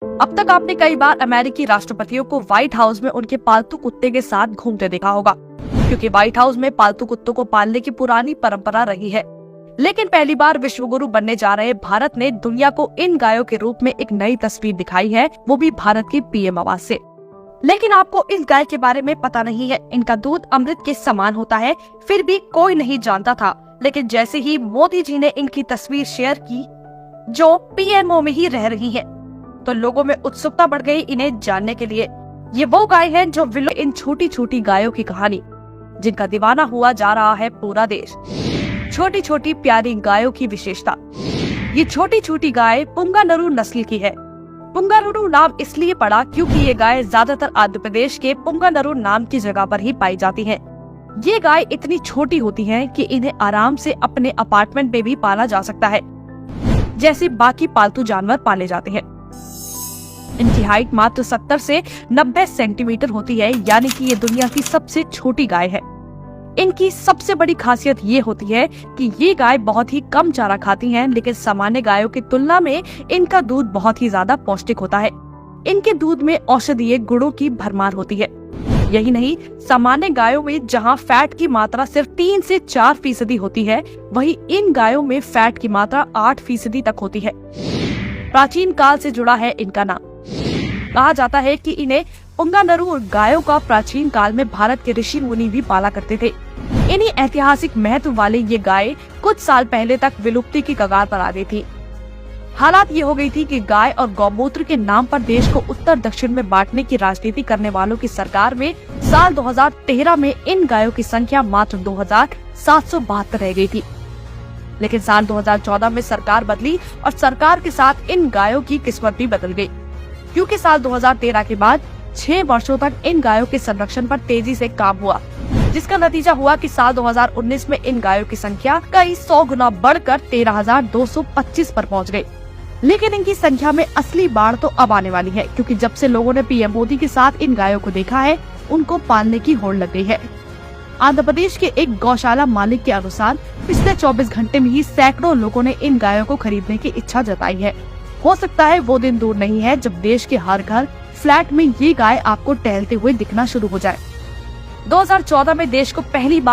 अब तक आपने कई बार अमेरिकी राष्ट्रपतियों को व्हाइट हाउस में उनके पालतू कुत्ते के साथ घूमते देखा होगा, क्योंकि व्हाइट हाउस में पालतू कुत्तों को पालने की पुरानी परंपरा रही है। लेकिन पहली बार विश्वगुरु बनने जा रहे भारत ने दुनिया को इन गायों के रूप में एक नई तस्वीर दिखाई है, वो भी भारत की पीएम आवाज से। लेकिन आपको इस गाय के बारे में पता नहीं है। इनका दूध अमृत के समान होता है, फिर भी कोई नहीं जानता था। लेकिन जैसे ही मोदी जी ने इनकी तस्वीर शेयर की, जो पीएमओ में ही रह रही है, तो लोगों में उत्सुकता बढ़ गई इन्हें जानने के लिए। ये वो गाय है जो इन छोटी छोटी गायों की कहानी, जिनका दीवाना हुआ जा रहा है पूरा देश। छोटी छोटी प्यारी गायों की विशेषता। ये छोटी छोटी गाय पुंगानुरु नस्ल की है। पुंगानुरु नाम इसलिए पड़ा क्योंकि ये गाय ज्यादातर आंध्र प्रदेश के पुंगानुरु नाम की जगह पर ही पाई जाती हैं। ये गाय इतनी छोटी होती हैं कि इन्हें आराम से अपने अपार्टमेंट में भी पाला जा सकता है, जैसे बाकी पालतू जानवर पाले जाते हैं। इनकी हाइट मात्र 70 से 90 सेंटीमीटर होती है, यानी कि ये दुनिया की सबसे छोटी गाय है। इनकी सबसे बड़ी खासियत ये होती है कि ये गाय बहुत ही कम चारा खाती हैं, लेकिन सामान्य गायों की तुलना में इनका दूध बहुत ही ज्यादा पौष्टिक होता है। इनके दूध में औषधीय गुणों की भरमार होती है। यही नहीं, सामान्य गायों में जहां फैट की मात्रा सिर्फ 3 से 4% होती है, वहीं इन गायों में फैट की मात्रा 8% तक होती है। प्राचीन काल से जुड़ा है इनका नाम। कहा जाता है कि इन्हें पुंगानुरु गायों का प्राचीन काल में भारत के ऋषि मुनि भी पाला करते थे। इन्हीं ऐतिहासिक महत्व वाले ये गाय कुछ साल पहले तक विलुप्ति की कगार पर आ गई थी। हालात ये हो गई थी कि गाय और गौमूत्र के नाम पर देश को उत्तर दक्षिण में बांटने की राजनीति करने वालों की सरकार में साल 2013 में इन गायों की संख्या मात्र 2772 रह गई थी। लेकिन साल 2014 में सरकार बदली और सरकार के साथ इन गायों की किस्मत भी बदल गई, क्योंकि साल 2013 के बाद 6 वर्षों तक इन गायों के संरक्षण पर तेजी से काम हुआ, जिसका नतीजा हुआ कि साल 2019 में इन गायों की संख्या कई 100 गुना बढ़कर 13,225 पर पहुंच गई। लेकिन इनकी संख्या में असली बाढ़ तो अब आने वाली है, क्योंकि जब से लोगों ने पीएम मोदी के साथ इन गायों को देखा है, उनको पालने की होड़ लग गई है। आंध्र प्रदेश के एक गौशाला मालिक के अनुसार पिछले 24 घंटे में ही सैकड़ों लोगों ने इन गायों को खरीदने की इच्छा जताई है। हो सकता है वो दिन दूर नहीं है जब देश के हर घर फ्लैट में ये गाय आपको टहलते हुए दिखना शुरू हो जाए। 2014 में देश को पहली बार